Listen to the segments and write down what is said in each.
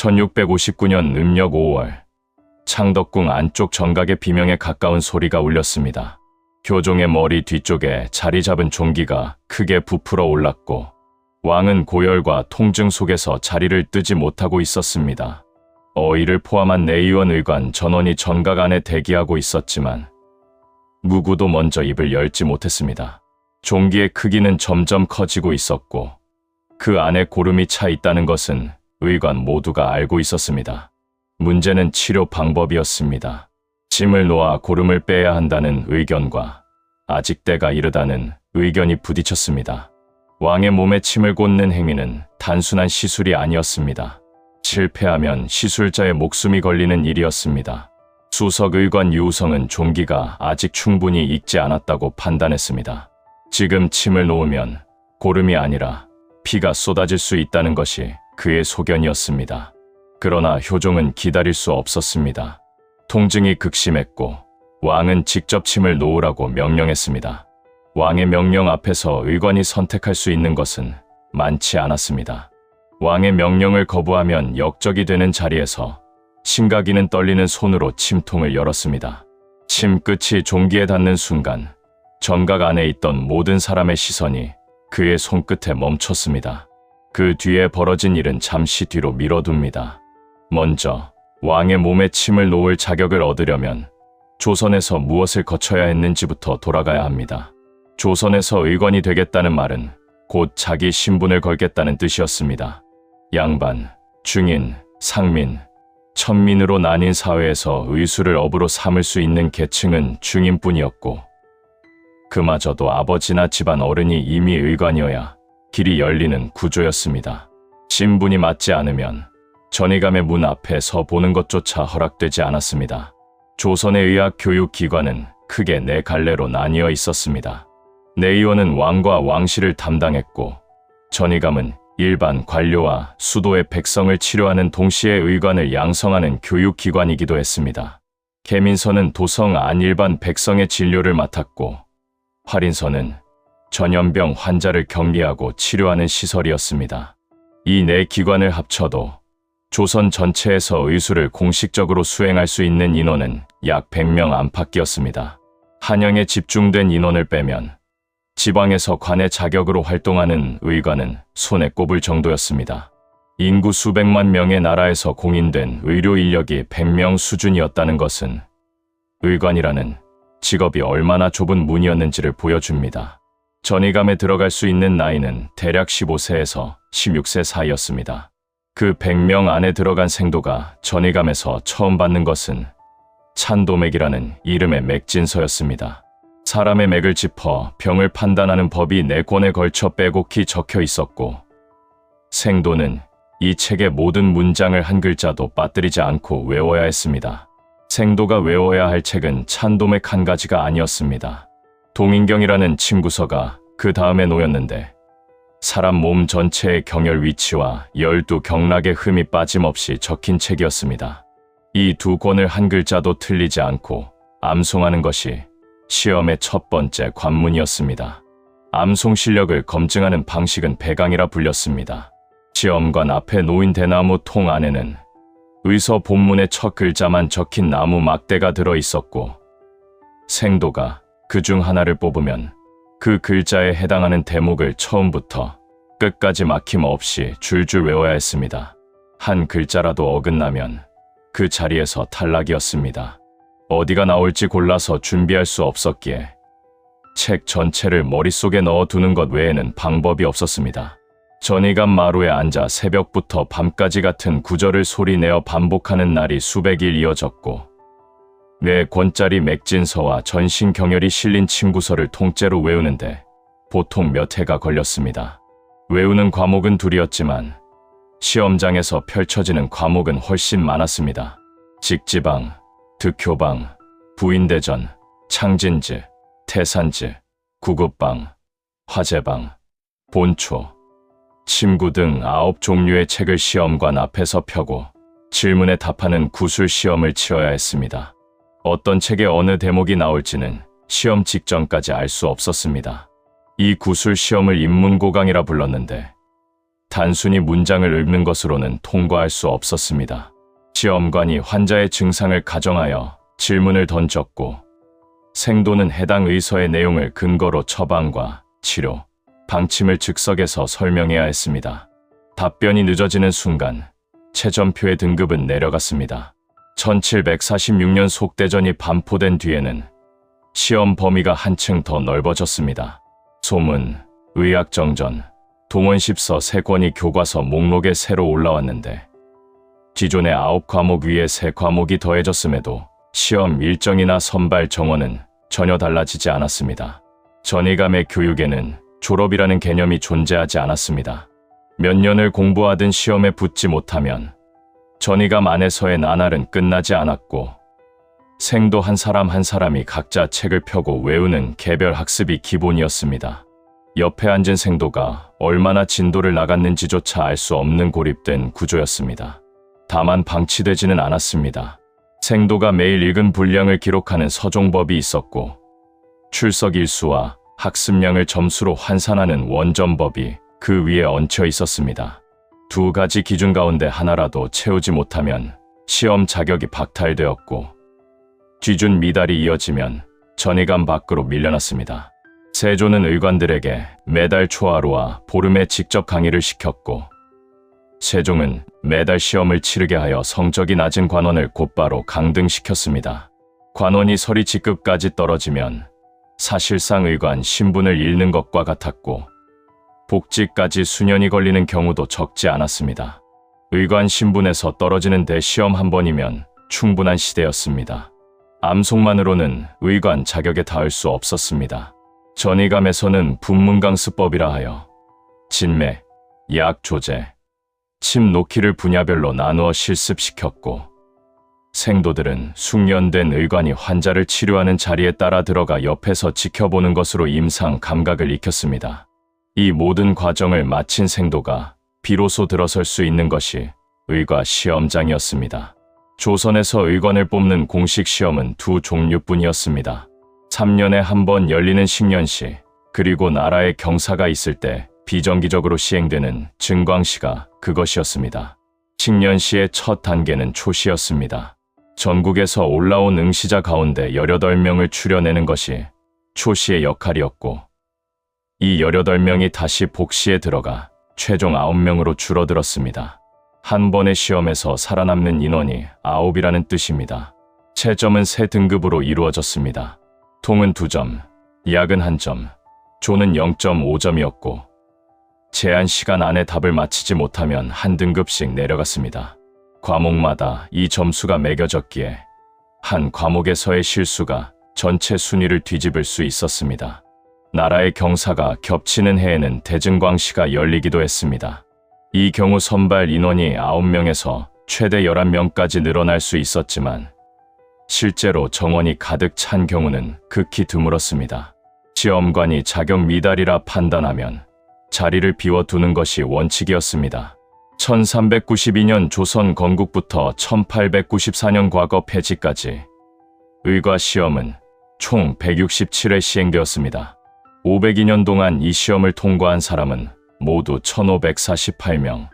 1659년 음력 5월, 창덕궁 안쪽 정각의 비명에 가까운 소리가 울렸습니다. 교종의 머리 뒤쪽에 자리 잡은 종기가 크게 부풀어 올랐고 왕은 고열과 통증 속에서 자리를 뜨지 못하고 있었습니다. 어이를 포함한 내의원 의관 전원이 정각 안에 대기하고 있었지만 누구도 먼저 입을 열지 못했습니다. 종기의 크기는 점점 커지고 있었고 그 안에 고름이 차 있다는 것은 의관 모두가 알고 있었습니다. 문제는 치료 방법이었습니다. 침을 놓아 고름을 빼야 한다는 의견과 아직 때가 이르다는 의견이 부딪혔습니다. 왕의 몸에 침을 꽂는 행위는 단순한 시술이 아니었습니다. 실패하면 시술자의 목숨이 걸리는 일이었습니다. 수석 의관 유우성은 종기가 아직 충분히 익지 않았다고 판단했습니다. 지금 침을 놓으면 고름이 아니라 피가 쏟아질 수 있다는 것이 그의 소견이었습니다. 그러나 효종은 기다릴 수 없었습니다. 통증이 극심했고 왕은 직접 침을 놓으라고 명령했습니다. 왕의 명령 앞에서 의관이 선택할 수 있는 것은 많지 않았습니다. 왕의 명령을 거부하면 역적이 되는 자리에서 신가기는 떨리는 손으로 침통을 열었습니다. 침 끝이 종기에 닿는 순간 정각 안에 있던 모든 사람의 시선이 그의 손끝에 멈췄습니다. 그 뒤에 벌어진 일은 잠시 뒤로 미뤄둡니다. 먼저 왕의 몸에 침을 놓을 자격을 얻으려면 조선에서 무엇을 거쳐야 했는지부터 돌아가야 합니다. 조선에서 의관이 되겠다는 말은 곧 자기 신분을 걸겠다는 뜻이었습니다. 양반, 중인, 상민, 천민으로 나뉜 사회에서 의술을 업으로 삼을 수 있는 계층은 중인뿐이었고 그마저도 아버지나 집안 어른이 이미 의관이어야 길이 열리는 구조였습니다. 신분이 맞지 않으면 전의감의 문 앞에 서 보는 것조차 허락되지 않았습니다. 조선의 의학 교육기관은 크게 네 갈래로 나뉘어 있었습니다. 내의원은 왕과 왕실을 담당했고 전의감은 일반 관료와 수도의 백성을 치료하는 동시에 의관을 양성하는 교육기관이기도 했습니다. 계민서는 도성 안 일반 백성의 진료를 맡았고 활인서는 전염병 환자를 격리하고 치료하는 시설이었습니다. 이 네 기관을 합쳐도 조선 전체에서 의술을 공식적으로 수행할 수 있는 인원은 약 100명 안팎이었습니다. 한양에 집중된 인원을 빼면 지방에서 관의 자격으로 활동하는 의관은 손에 꼽을 정도였습니다. 인구 수백만 명의 나라에서 공인된 의료 인력이 100명 수준이었다는 것은 의관이라는 직업이 얼마나 좁은 문이었는지를 보여줍니다. 전의감에 들어갈 수 있는 나이는 대략 15세에서 16세 사이였습니다. 그 100명 안에 들어간 생도가 전의감에서 처음 받는 것은 찬도맥이라는 이름의 맥진서였습니다. 사람의 맥을 짚어 병을 판단하는 법이 4권에 걸쳐 빼곡히 적혀 있었고 생도는 이 책의 모든 문장을 한 글자도 빠뜨리지 않고 외워야 했습니다. 생도가 외워야 할 책은 찬도맥 한 가지가 아니었습니다. 동인경이라는 침구서가 그 다음에 놓였는데 사람 몸 전체의 경혈 위치와 12경락의 흠이 빠짐없이 적힌 책이었습니다. 이 2권을 한 글자도 틀리지 않고 암송하는 것이 시험의 첫 번째 관문이었습니다. 암송 실력을 검증하는 방식은 배강이라 불렸습니다. 시험관 앞에 놓인 대나무 통 안에는 의서 본문의 첫 글자만 적힌 나무 막대가 들어 있었고 생도가 그중 하나를 뽑으면 그 글자에 해당하는 대목을 처음부터 끝까지 막힘없이 줄줄 외워야 했습니다. 한 글자라도 어긋나면 그 자리에서 탈락이었습니다. 어디가 나올지 골라서 준비할 수 없었기에 책 전체를 머릿속에 넣어두는 것 외에는 방법이 없었습니다. 전의감 마루에 앉아 새벽부터 밤까지 같은 구절을 소리내어 반복하는 날이 수백일 이어졌고 4권짜리 맥진서와 전신경혈이 실린 침구서를 통째로 외우는데 보통 몇 해가 걸렸습니다. 외우는 과목은 2이었지만 시험장에서 펼쳐지는 과목은 훨씬 많았습니다. 직지방, 득효방, 부인대전, 창진지, 태산지, 구급방, 화재방, 본초, 침구 등 9종류의 책을 시험관 앞에서 펴고 질문에 답하는 구술 시험을 치러야 했습니다. 어떤 책의 어느 대목이 나올지는 시험 직전까지 알 수 없었습니다. 이 구술 시험을 인문고강이라 불렀는데 단순히 문장을 읽는 것으로는 통과할 수 없었습니다. 시험관이 환자의 증상을 가정하여 질문을 던졌고, 생도는 해당 의서의 내용을 근거로 처방과 치료, 방침을 즉석에서 설명해야 했습니다. 답변이 늦어지는 순간 최전표의 등급은 내려갔습니다. 1746년 속대전이 반포된 뒤에는 시험 범위가 한층 더 넓어졌습니다. 소문, 의학정전, 동원십서 3권이 교과서 목록에 새로 올라왔는데 기존의 9과목 위에 3과목이 더해졌음에도 시험 일정이나 선발 정원은 전혀 달라지지 않았습니다. 전이감의 교육에는 졸업이라는 개념이 존재하지 않았습니다. 몇 년을 공부하든 시험에 붙지 못하면 전이감 안에서의 나날은 끝나지 않았고, 생도 한 사람 한 사람이 각자 책을 펴고 외우는 개별 학습이 기본이었습니다. 옆에 앉은 생도가 얼마나 진도를 나갔는지조차 알 수 없는 고립된 구조였습니다. 다만 방치되지는 않았습니다. 생도가 매일 읽은 분량을 기록하는 서종법이 있었고, 출석 일수와 학습량을 점수로 환산하는 원점법이 그 위에 얹혀 있었습니다. 2가지 기준 가운데 하나라도 채우지 못하면 시험 자격이 박탈되었고, 기준 미달이 이어지면 전이감 밖으로 밀려났습니다. 세조는 의관들에게 매달 초하루와 보름에 직접 강의를 시켰고, 세종은 매달 시험을 치르게 하여 성적이 낮은 관원을 곧바로 강등시켰습니다. 관원이 서리 직급까지 떨어지면 사실상 의관 신분을 잃는 것과 같았고, 복직까지 수년이 걸리는 경우도 적지 않았습니다. 의관 신분에서 떨어지는 데 시험 한 번이면 충분한 시대였습니다. 암송만으로는 의관 자격에 닿을 수 없었습니다. 전이감에서는 분문강습법이라 하여 진매, 약 조제, 침 놓기를 분야별로 나누어 실습시켰고, 생도들은 숙련된 의관이 환자를 치료하는 자리에 따라 들어가 옆에서 지켜보는 것으로 임상 감각을 익혔습니다. 이 모든 과정을 마친 생도가 비로소 들어설 수 있는 것이 의과 시험장이었습니다. 조선에서 의관을 뽑는 공식 시험은 2 종류뿐이었습니다. 3년에 한 번 열리는 식년시, 그리고 나라에 경사가 있을 때 비정기적으로 시행되는 증광시가 그것이었습니다. 식년시의 첫 단계는 초시였습니다. 전국에서 올라온 응시자 가운데 18명을 추려내는 것이 초시의 역할이었고, 이 18명이 다시 복시에 들어가 최종 9명으로 줄어들었습니다. 한 번의 시험에서 살아남는 인원이 9이라는 뜻입니다. 채점은 3등급으로 이루어졌습니다. 통은 2점, 약은 1점, 조는 0.5점이었고, 제한 시간 안에 답을 맞히지 못하면 1등급씩 내려갔습니다. 과목마다 이 점수가 매겨졌기에 한 과목에서의 실수가 전체 순위를 뒤집을 수 있었습니다. 나라의 경사가 겹치는 해에는 대증광시가 열리기도 했습니다. 이 경우 선발 인원이 9명에서 최대 11명까지 늘어날 수 있었지만, 실제로 정원이 가득 찬 경우는 극히 드물었습니다. 시험관이 자격 미달이라 판단하면 자리를 비워두는 것이 원칙이었습니다. 1392년 조선 건국부터 1894년 과거 폐지까지 의과 시험은 총 167회 시행되었습니다. 502년 동안 이 시험을 통과한 사람은 모두 1548명,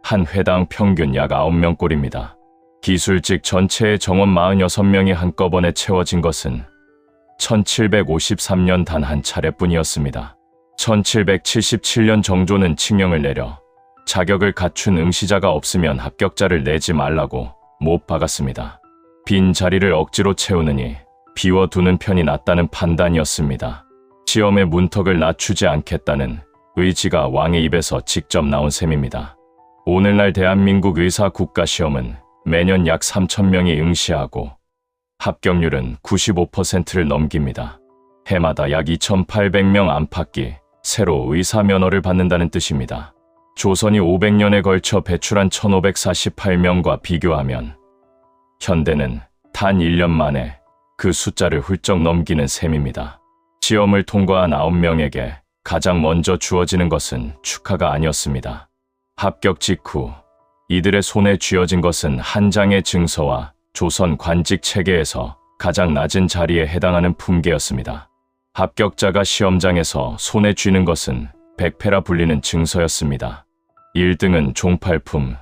한 회당 평균 약 9명꼴입니다. 기술직 전체의 정원 46명이 한꺼번에 채워진 것은 1753년 단 한 차례뿐이었습니다. 1777년 정조는 칙령을 내려 자격을 갖춘 응시자가 없으면 합격자를 내지 말라고 못 박았습니다. 빈 자리를 억지로 채우느니 비워두는 편이 낫다는 판단이었습니다. 시험의 문턱을 낮추지 않겠다는 의지가 왕의 입에서 직접 나온 셈입니다. 오늘날 대한민국 의사 국가시험은 매년 약 3,000명이 응시하고 합격률은 95%를 넘깁니다. 해마다 약 2,800명 안팎이 새로 의사 면허를 받는다는 뜻입니다. 조선이 500년에 걸쳐 배출한 1,548명과 비교하면 현대는 단 1년 만에 그 숫자를 훌쩍 넘기는 셈입니다. 시험을 통과한 9명에게 가장 먼저 주어지는 것은 축하가 아니었습니다. 합격 직후 이들의 손에 쥐어진 것은 한 장의 증서와 조선 관직 체계에서 가장 낮은 자리에 해당하는 품계였습니다. 합격자가 시험장에서 손에 쥐는 것은 백패라 불리는 증서였습니다. 1등은 종팔품,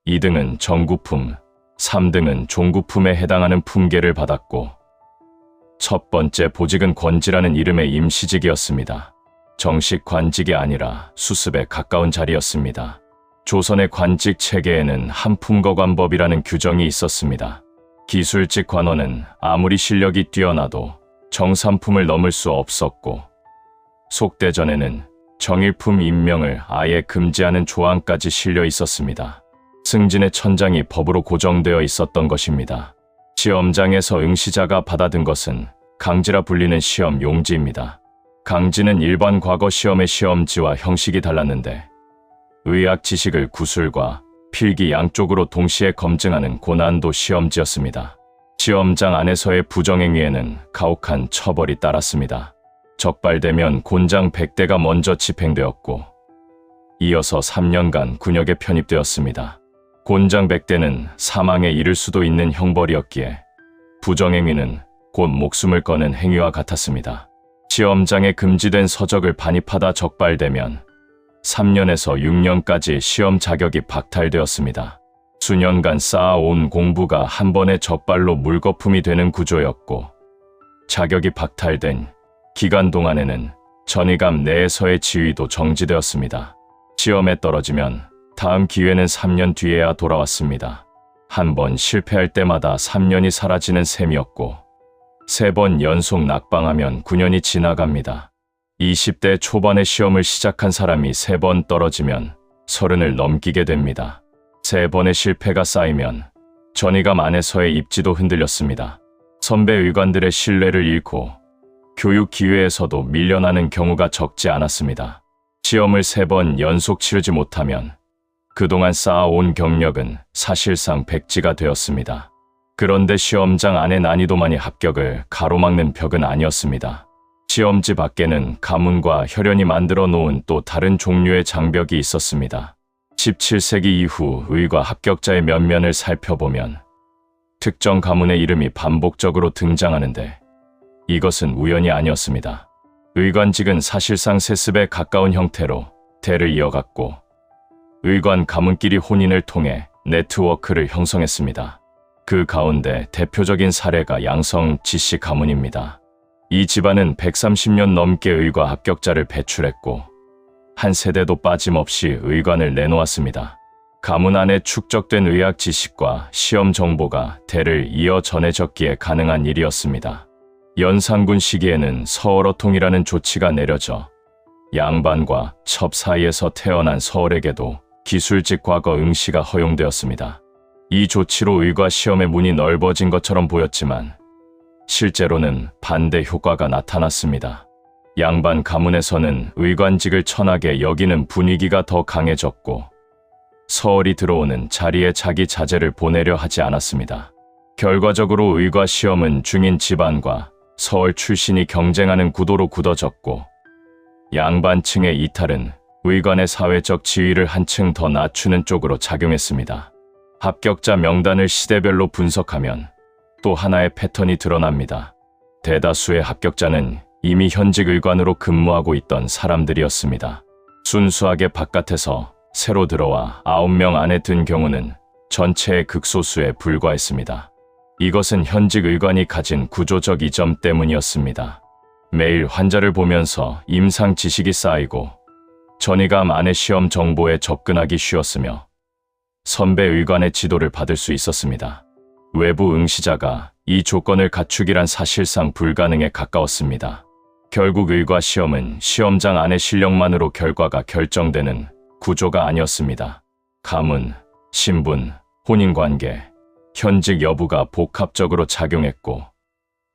2등은 정구품, 3등은 종구품에 해당하는 품계를 받았고 첫 번째 보직은 권지라는 이름의 임시직이었습니다. 정식 관직이 아니라 수습에 가까운 자리였습니다. 조선의 관직 체계에는 한품거관법이라는 규정이 있었습니다. 기술직 관원은 아무리 실력이 뛰어나도 정삼품을 넘을 수 없었고 속대전에는 정일품 임명을 아예 금지하는 조항까지 실려 있었습니다. 승진의 천장이 법으로 고정되어 있었던 것입니다. 시험장에서 응시자가 받아든 것은 강지라 불리는 시험 용지입니다. 강지는 일반 과거 시험의 시험지와 형식이 달랐는데 의학 지식을 구술과 필기 양쪽으로 동시에 검증하는 고난도 시험지였습니다. 시험장 안에서의 부정행위에는 가혹한 처벌이 따랐습니다. 적발되면 곤장 100대가 먼저 집행되었고 이어서 3년간 군역에 편입되었습니다. 곤장 100대는 사망에 이를 수도 있는 형벌이었기에 부정행위는 곧 목숨을 거는 행위와 같았습니다. 시험장에 금지된 서적을 반입하다 적발되면 3년에서 6년까지 시험 자격이 박탈되었습니다. 수년간 쌓아온 공부가 한 번의 적발로 물거품이 되는 구조였고 자격이 박탈된 기간 동안에는 전의감 내에서의 지위도 정지되었습니다. 시험에 떨어지면 다음 기회는 3년 뒤에야 돌아왔습니다. 한 번 실패할 때마다 3년이 사라지는 셈이었고 3번 연속 낙방하면 9년이 지나갑니다. 20대 초반에 시험을 시작한 사람이 3번 떨어지면 30을 넘기게 됩니다. 3번의 실패가 쌓이면 전의감 안에서의 입지도 흔들렸습니다. 선배 의관들의 신뢰를 잃고 교육 기회에서도 밀려나는 경우가 적지 않았습니다. 시험을 3번 연속 치르지 못하면 그동안 쌓아온 경력은 사실상 백지가 되었습니다. 그런데 시험장 안의 난이도만이 합격을 가로막는 벽은 아니었습니다. 시험지 밖에는 가문과 혈연이 만들어 놓은 또 다른 종류의 장벽이 있었습니다. 17세기 이후 의과 합격자의 면면을 살펴보면 특정 가문의 이름이 반복적으로 등장하는데 이것은 우연이 아니었습니다. 의관직은 사실상 세습에 가까운 형태로 대를 이어갔고 의관 가문끼리 혼인을 통해 네트워크를 형성했습니다. 그 가운데 대표적인 사례가 양성 지씨 가문입니다. 이 집안은 130년 넘게 의과 합격자를 배출했고 한 세대도 빠짐없이 의관을 내놓았습니다. 가문 안에 축적된 의학 지식과 시험 정보가 대를 이어 전해졌기에 가능한 일이었습니다. 연산군 시기에는 서얼어통이라는 조치가 내려져 양반과 첩 사이에서 태어난 서얼에게도 기술직 과거 응시가 허용되었습니다. 이 조치로 의과 시험의 문이 넓어진 것처럼 보였지만 실제로는 반대 효과가 나타났습니다. 양반 가문에서는 의관직을 천하게 여기는 분위기가 더 강해졌고 서얼이 들어오는 자리에 자기 자제를 보내려 하지 않았습니다. 결과적으로 의과 시험은 중인 집안과 서얼 출신이 경쟁하는 구도로 굳어졌고 양반층의 이탈은 의관의 사회적 지위를 한층 더 낮추는 쪽으로 작용했습니다. 합격자 명단을 시대별로 분석하면 또 하나의 패턴이 드러납니다. 대다수의 합격자는 이미 현직 의관으로 근무하고 있던 사람들이었습니다. 순수하게 바깥에서 새로 들어와 9명 안에 든 경우는 전체의 극소수에 불과했습니다. 이것은 현직 의관이 가진 구조적 이점 때문이었습니다. 매일 환자를 보면서 임상 지식이 쌓이고 전의감 안의 시험 정보에 접근하기 쉬웠으며 선배 의관의 지도를 받을 수 있었습니다. 외부 응시자가 이 조건을 갖추기란 사실상 불가능에 가까웠습니다. 결국 의과 시험은 시험장 안의 실력만으로 결과가 결정되는 구조가 아니었습니다. 가문, 신분, 혼인관계, 현직 여부가 복합적으로 작용했고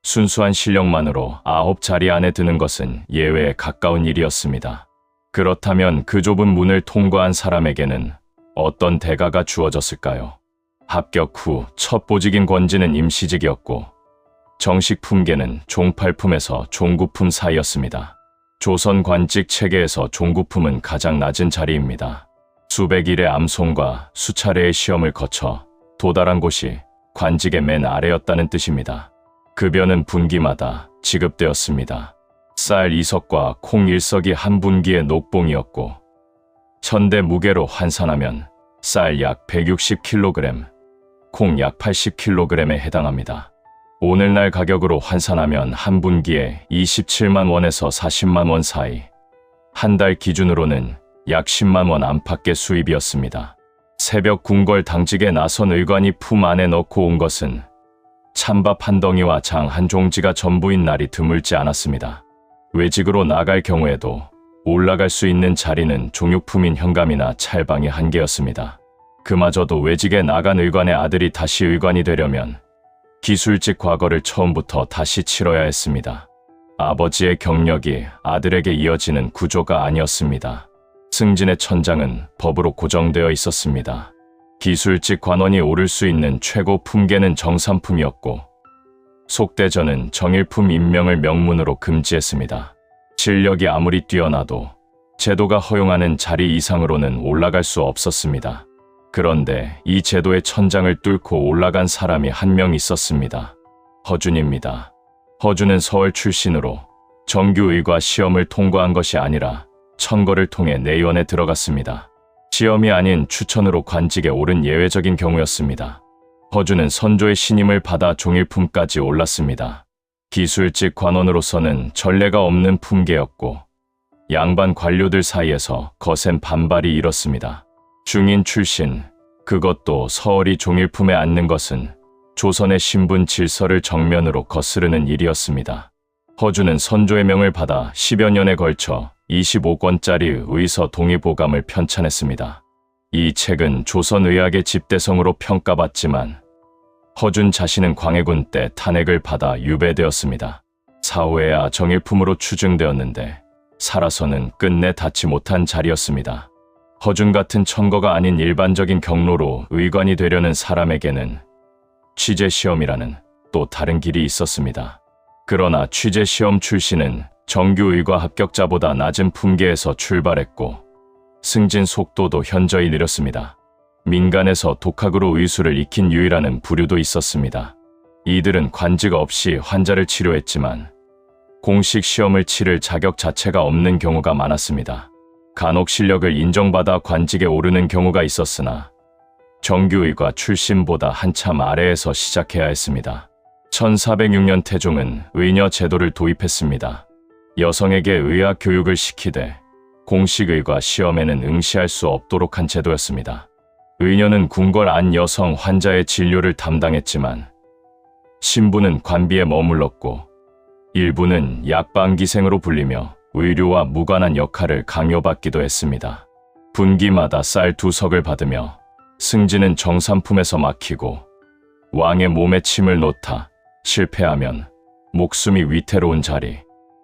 순수한 실력만으로 9자리 안에 드는 것은 예외에 가까운 일이었습니다. 그렇다면 그 좁은 문을 통과한 사람에게는 어떤 대가가 주어졌을까요? 합격 후 첫 보직인 권지는 임시직이었고 정식 품계는 종팔품에서 종구품 사이였습니다. 조선 관직 체계에서 종구품은 가장 낮은 자리입니다. 수백 일의 암송과 수차례의 시험을 거쳐 도달한 곳이 관직의 맨 아래였다는 뜻입니다. 급여는 분기마다 지급되었습니다. 쌀 2석과 콩 1석이 한 분기의 녹봉이었고 천대 무게로 환산하면 쌀 약 160kg, 콩 약 80kg에 해당합니다. 오늘날 가격으로 환산하면 한 분기에 27만 원에서 40만 원 사이, 한 달 기준으로는 약 10만 원 안팎의 수입이었습니다. 새벽 궁궐 당직에 나선 의관이 품 안에 넣고 온 것은 찬밥 한 덩이와 장 한 종지가 전부인 날이 드물지 않았습니다. 외직으로 나갈 경우에도 올라갈 수 있는 자리는 종육품인 현감이나 찰방이 한 개였습니다. 그마저도 외직에 나간 의관의 아들이 다시 의관이 되려면 기술직 과거를 처음부터 다시 치러야 했습니다. 아버지의 경력이 아들에게 이어지는 구조가 아니었습니다. 승진의 천장은 법으로 고정되어 있었습니다. 기술직 관원이 오를 수 있는 최고 품계는 정삼품이었고 속대전은 정일품 임명을 명문으로 금지했습니다. 실력이 아무리 뛰어나도 제도가 허용하는 자리 이상으로는 올라갈 수 없었습니다. 그런데 이 제도의 천장을 뚫고 올라간 사람이 한 명 있었습니다. 허준입니다. 허준은 서울 출신으로 정규의과 시험을 통과한 것이 아니라 천거를 통해 내원에 들어갔습니다. 시험이 아닌 추천으로 관직에 오른 예외적인 경우였습니다. 허준은 선조의 신임을 받아 종일품까지 올랐습니다. 기술직 관원으로서는 전례가 없는 품계였고 양반 관료들 사이에서 거센 반발이 일었습니다. 중인 출신, 그것도 서얼이 종일품에 앉는 것은 조선의 신분 질서를 정면으로 거스르는 일이었습니다. 허준은 선조의 명을 받아 10여 년에 걸쳐 25권짜리 의서 동의보감을 편찬했습니다. 이 책은 조선의학의 집대성으로 평가받지만 허준 자신은 광해군 때 탄핵을 받아 유배되었습니다. 사후에야 정일품으로 추증되었는데 살아서는 끝내 닿지 못한 자리였습니다. 허준 같은 천거가 아닌 일반적인 경로로 의관이 되려는 사람에게는 취재시험이라는 또 다른 길이 있었습니다. 그러나 취재시험 출신은 정규의과 합격자보다 낮은 품계에서 출발했고 승진 속도도 현저히 느렸습니다. 민간에서 독학으로 의술을 익힌 유일한 부류도 있었습니다. 이들은 관직 없이 환자를 치료했지만 공식 시험을 치를 자격 자체가 없는 경우가 많았습니다. 간혹 실력을 인정받아 관직에 오르는 경우가 있었으나 정규의과 출신보다 한참 아래에서 시작해야 했습니다. 1406년 태종은 의녀 제도를 도입했습니다. 여성에게 의학 교육을 시키되 공식의과 시험에는 응시할 수 없도록 한 제도였습니다. 의녀는 궁궐 안 여성 환자의 진료를 담당했지만 신부는 관비에 머물렀고 일부는 약방기생으로 불리며 의료와 무관한 역할을 강요받기도 했습니다. 분기마다 쌀 2석을 받으며 승진은 정삼품에서 막히고 왕의 몸에 침을 놓다 실패하면 목숨이 위태로운 자리,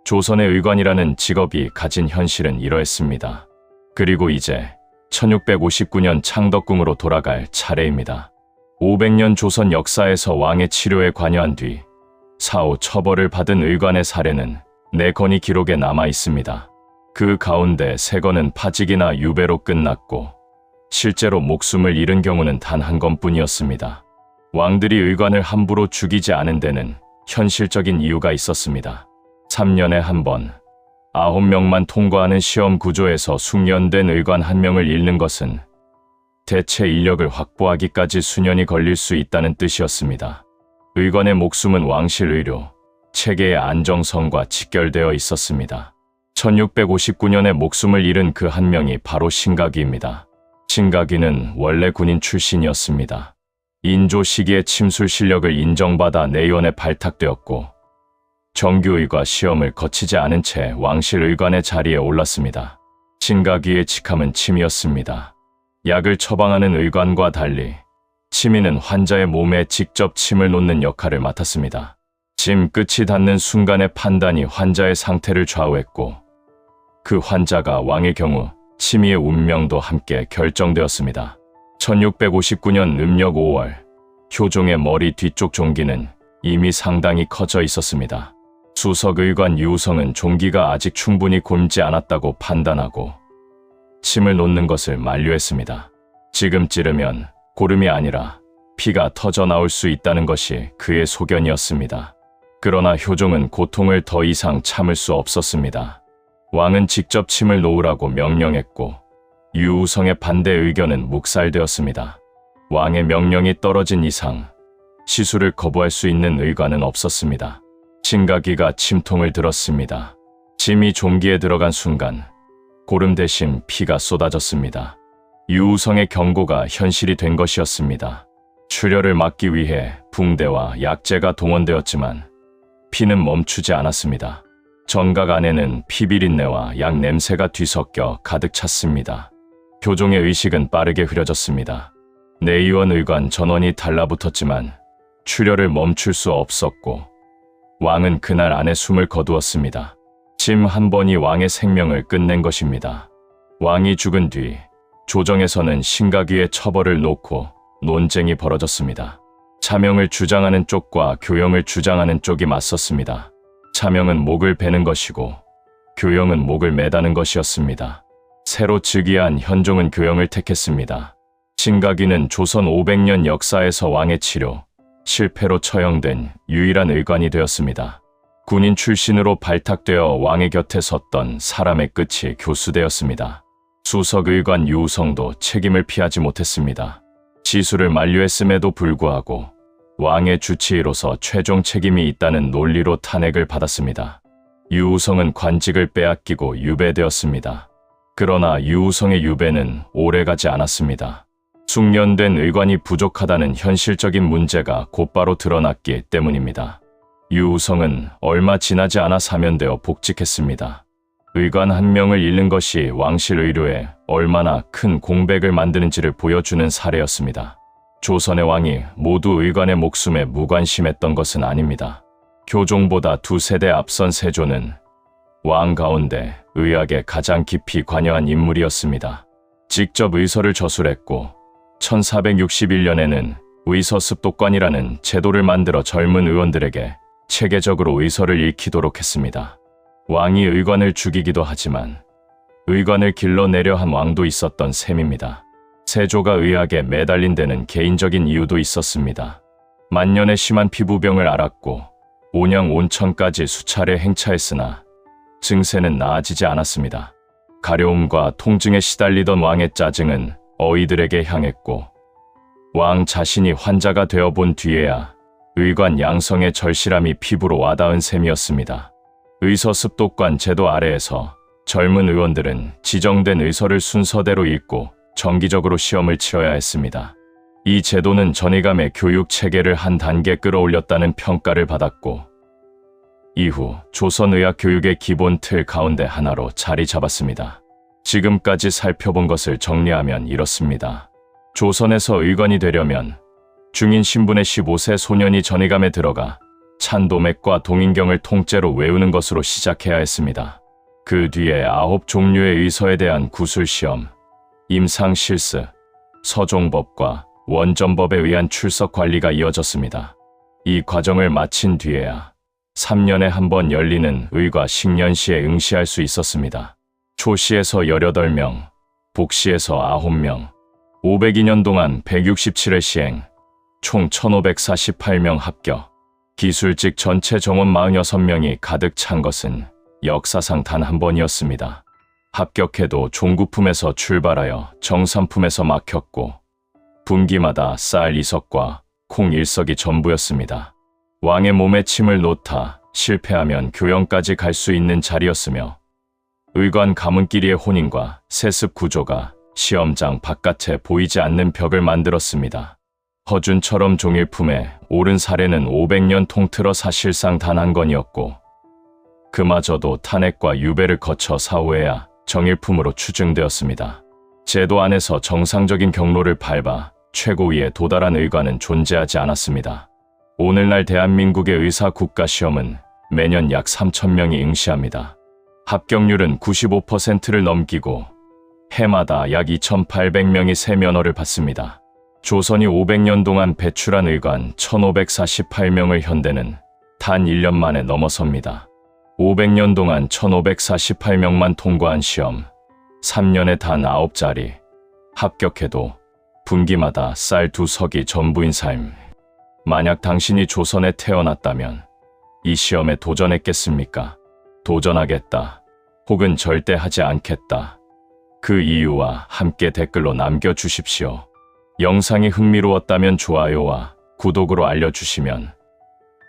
조선의 의관이라는 직업이 가진 현실은 이러했습니다. 그리고 이제 1659년 창덕궁으로 돌아갈 차례입니다. 500년 조선 역사에서 왕의 치료에 관여한 뒤 사후 처벌을 받은 의관의 사례는 4건이 기록에 남아 있습니다. 그 가운데 3건은 파직이나 유배로 끝났고 실제로 목숨을 잃은 경우는 단 1건뿐이었습니다. 왕들이 의관을 함부로 죽이지 않은 데는 현실적인 이유가 있었습니다. 3년에 한 번 9명만 통과하는 시험 구조에서 숙련된 의관 1명을 잃는 것은 대체 인력을 확보하기까지 수년이 걸릴 수 있다는 뜻이었습니다. 의관의 목숨은 왕실 의료, 체계의 안정성과 직결되어 있었습니다. 1659년에 목숨을 잃은 그 1명이 바로 신가기입니다. 신가기는 원래 군인 출신이었습니다. 인조 시기에 침술 실력을 인정받아 내원에 발탁되었고 정규의과 시험을 거치지 않은 채 왕실 의관의 자리에 올랐습니다. 신가기의 직함은 침이었습니다. 약을 처방하는 의관과 달리 침이는 환자의 몸에 직접 침을 놓는 역할을 맡았습니다. 침 끝이 닿는 순간의 판단이 환자의 상태를 좌우했고 그 환자가 왕의 경우 침이의 운명도 함께 결정되었습니다. 1659년 음력 5월 효종의 머리 뒤쪽 종기는 이미 상당히 커져 있었습니다. 수석의관 유우성은 종기가 아직 충분히 곪지 않았다고 판단하고 침을 놓는 것을 만류했습니다. 지금 찌르면 고름이 아니라 피가 터져 나올 수 있다는 것이 그의 소견이었습니다. 그러나 효종은 고통을 더 이상 참을 수 없었습니다. 왕은 직접 침을 놓으라고 명령했고 유우성의 반대 의견은 묵살되었습니다. 왕의 명령이 떨어진 이상 시술을 거부할 수 있는 의관은 없었습니다. 진가기가 침통을 들었습니다. 짐이 종기에 들어간 순간 고름 대신 피가 쏟아졌습니다. 유우성의 경고가 현실이 된 것이었습니다. 출혈을 막기 위해 붕대와 약재가 동원되었지만 피는 멈추지 않았습니다. 정각 안에는 피비린내와 약 냄새가 뒤섞여 가득 찼습니다. 교종의 의식은 빠르게 흐려졌습니다. 내의원 의관 전원이 달라붙었지만 출혈을 멈출 수 없었고 왕은 그날 안에 숨을 거두었습니다. 짐 한 번이 왕의 생명을 끝낸 것입니다. 왕이 죽은 뒤 조정에서는 신가기의 처벌을 놓고 논쟁이 벌어졌습니다. 차명을 주장하는 쪽과 교영을 주장하는 쪽이 맞섰습니다. 차명은 목을 베는 것이고 교영은 목을 매다는 것이었습니다. 새로 즉위한 현종은 교영을 택했습니다. 신가기는 조선 500년 역사에서 왕의 치료, 실패로 처형된 유일한 의관이 되었습니다. 군인 출신으로 발탁되어 왕의 곁에 섰던 사람의 끝이 교수되었습니다. 수석 의관 유우성도 책임을 피하지 못했습니다. 시술을 만류했음에도 불구하고 왕의 주치의로서 최종 책임이 있다는 논리로 탄핵을 받았습니다. 유우성은 관직을 빼앗기고 유배되었습니다. 그러나 유우성의 유배는 오래가지 않았습니다. 숙련된 의관이 부족하다는 현실적인 문제가 곧바로 드러났기 때문입니다. 유우성은 얼마 지나지 않아 사면되어 복직했습니다. 의관 한 명을 잃는 것이 왕실 의료에 얼마나 큰 공백을 만드는지를 보여주는 사례였습니다. 조선의 왕이 모두 의관의 목숨에 무관심했던 것은 아닙니다. 교종보다 2세대 앞선 세조는 왕 가운데 의학에 가장 깊이 관여한 인물이었습니다. 직접 의서를 저술했고 1461년에는 의서습독관이라는 제도를 만들어 젊은 의원들에게 체계적으로 의서를 읽히도록 했습니다. 왕이 의관을 죽이기도 하지만 의관을 길러내려 한 왕도 있었던 셈입니다. 세조가 의학에 매달린 데는 개인적인 이유도 있었습니다. 만년의 심한 피부병을 앓았고 온양 온천까지 수차례 행차했으나 증세는 나아지지 않았습니다. 가려움과 통증에 시달리던 왕의 짜증은 어이들에게 향했고 왕 자신이 환자가 되어본 뒤에야 의관 양성의 절실함이 피부로 와닿은 셈이었습니다. 의서습독관 제도 아래에서 젊은 의원들은 지정된 의서를 순서대로 읽고 정기적으로 시험을 치러야 했습니다. 이 제도는 전의감의 교육 체계를 한 단계 끌어올렸다는 평가를 받았고 이후 조선의학 교육의 기본 틀 가운데 하나로 자리 잡았습니다. 지금까지 살펴본 것을 정리하면 이렇습니다. 조선에서 의관이 되려면 중인 신분의 15세 소년이 전의감에 들어가 찬도맥과 동인경을 통째로 외우는 것으로 시작해야 했습니다. 그 뒤에 9종류의 의서에 대한 구술시험, 임상실습, 서종법과 원전법에 의한 출석 관리가 이어졌습니다. 이 과정을 마친 뒤에야 3년에 한 번 열리는 의과 식년시에 응시할 수 있었습니다. 초시에서 18명, 복시에서 9명, 502년 동안 167회 시행, 총 1548명 합격, 기술직 전체 정원 46명이 가득 찬 것은 역사상 단 한 번이었습니다. 합격해도 종구품에서 출발하여 정삼품에서 막혔고 분기마다 쌀 2석과 콩 1석이 전부였습니다. 왕의 몸에 침을 놓다 실패하면 교영까지 갈 수 있는 자리였으며 의관 가문끼리의 혼인과 세습 구조가 시험장 바깥에 보이지 않는 벽을 만들었습니다. 허준처럼 종일품에 오른 사례는 500년 통틀어 사실상 단 한 건이었고 그마저도 탄핵과 유배를 거쳐 사후에야 정일품으로 추증되었습니다. 제도 안에서 정상적인 경로를 밟아 최고위에 도달한 의관은 존재하지 않았습니다. 오늘날 대한민국의 의사 국가시험은 매년 약 3,000명이 응시합니다. 합격률은 95%를 넘기고 해마다 약 2,800명이 새 면허를 받습니다. 조선이 500년 동안 배출한 의관 1,548명을 현대는 단 1년 만에 넘어섭니다. 500년 동안 1,548명만 통과한 시험, 3년에 단 9자리, 합격해도 분기마다 쌀 2석이 전부인 삶. 만약 당신이 조선에 태어났다면 이 시험에 도전했겠습니까? 도전하겠다, 혹은 절대 하지 않겠다. 그 이유와 함께 댓글로 남겨주십시오. 영상이 흥미로웠다면 좋아요와 구독으로 알려주시면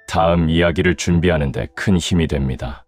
다음 이야기를 준비하는 데 큰 힘이 됩니다.